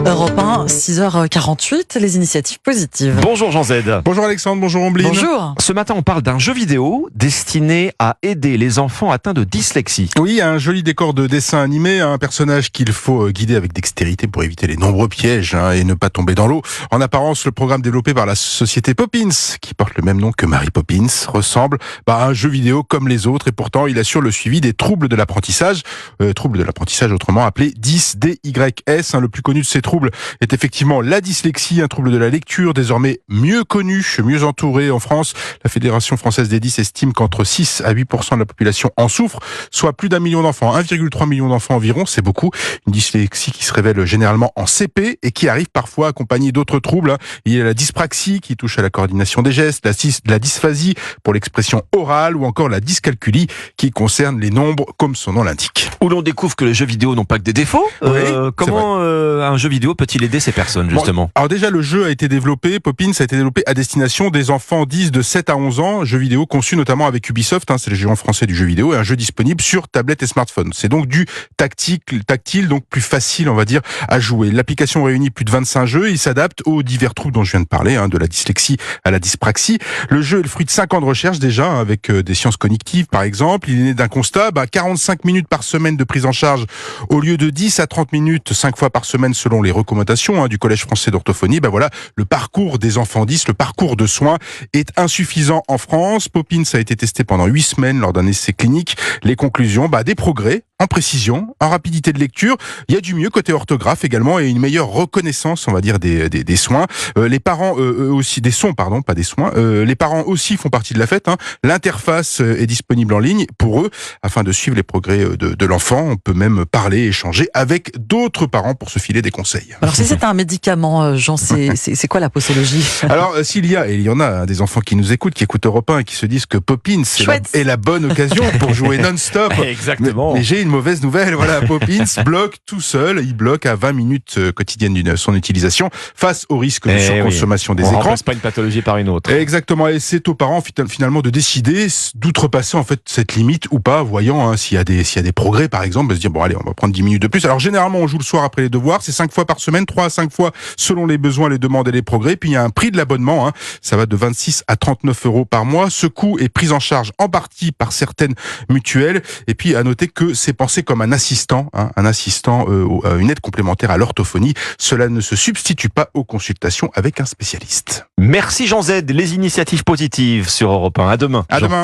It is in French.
Europe 1, 6h48, les initiatives positives. Bonjour Jean Z. Bonjour Alexandre, bonjour Ombline. Bonjour. Ce matin, on parle d'un jeu vidéo destiné à aider les enfants atteints de dyslexie. Oui, un joli décor de dessin animé, un personnage qu'il faut guider avec dextérité pour éviter les nombreux pièges et ne pas tomber dans l'eau. En apparence, le programme développé par la société Poppins, qui porte le même nom que Mary Poppins, ressemble à un jeu vidéo comme les autres et pourtant il assure le suivi des troubles de l'apprentissage. Troubles de l'apprentissage autrement appelés DYS. Le plus connu de ces troubles est effectivement la dyslexie, un trouble de la lecture désormais mieux connu, mieux entouré en France. La Fédération française des dys estime qu'entre 6 à 8% de la population en souffre, soit plus d'1 million d'enfants, 1,3 million d'enfants environ, c'est beaucoup. Une dyslexie qui se révèle généralement en CP et qui arrive parfois accompagnée d'autres troubles. Il y a la dyspraxie qui touche à la coordination des gestes, la dysphasie pour l'expression orale ou encore la dyscalculie qui concerne les nombres comme son nom l'indique. Où l'on découvre que les jeux vidéo n'ont pas que des défauts. Comment un jeu vidéo peut-il aider ces personnes justement? Alors déjà, le jeu a été développé, Poppins a été développé à destination des enfants dys de 7 à 11 ans, jeu vidéo conçu notamment avec Ubisoft, c'est le géant français du jeu vidéo, et un jeu disponible sur tablette et smartphone. C'est donc du tactile, donc plus facile, on va dire, à jouer. L'application réunit plus de 25 jeux, il s'adapte aux divers troubles dont je viens de parler, de la dyslexie à la dyspraxie. Le jeu est le fruit de 5 ans de recherche déjà, avec des sciences cognitives par exemple. Il est né d'un constat, 45 minutes par semaine de prise en charge au lieu de 10 à 30 minutes 5 fois par semaine selon les recommandations du Collège français d'orthophonie. Voilà, le parcours des enfants dys, le parcours de soins est insuffisant en France. Poppins a été testé pendant 8 semaines lors d'un essai clinique. Les conclusions, des progrès en précision, en rapidité de lecture. Il y a du mieux côté orthographe également et une meilleure reconnaissance, on va dire, des soins. Les parents aussi, des sons, pardon, pas des soins. Les parents aussi font partie de la fête. L'interface est disponible en ligne pour eux afin de suivre les progrès de l'enfant. On peut même parler, échanger avec d'autres parents pour se filer des conseils. Alors si c'est un médicament, Jean, c'est quoi la posologie? Alors s'il y a, et il y en a des enfants qui nous écoutent, qui écoutent Europe 1 et qui se disent que Poppins est la bonne occasion pour jouer non-stop. Exactement. Mais j'ai une mauvaise nouvelle, Poppins bloque tout seul, il bloque à 20 minutes quotidiennes de son utilisation face au risque de surconsommation des écrans. On ne remplace pas une pathologie par une autre. Exactement, et c'est aux parents finalement de décider d'outrepasser en fait cette limite ou pas, voyant s'il y a des progrès par exemple, de se dire allez, on va prendre 10 minutes de plus. Alors généralement on joue le soir après les devoirs, c'est 5 fois par semaine, 3 à 5 fois selon les besoins, les demandes et les progrès. Puis il y a un prix de l'abonnement, ça va de 26 à 39 € par mois. Ce coût est pris en charge en partie par certaines mutuelles. Et puis à noter que c'est pensé comme un assistant, une aide complémentaire à l'orthophonie. Cela ne se substitue pas aux consultations avec un spécialiste. Merci Jean Z, les initiatives positives sur Europe 1. À demain. À demain.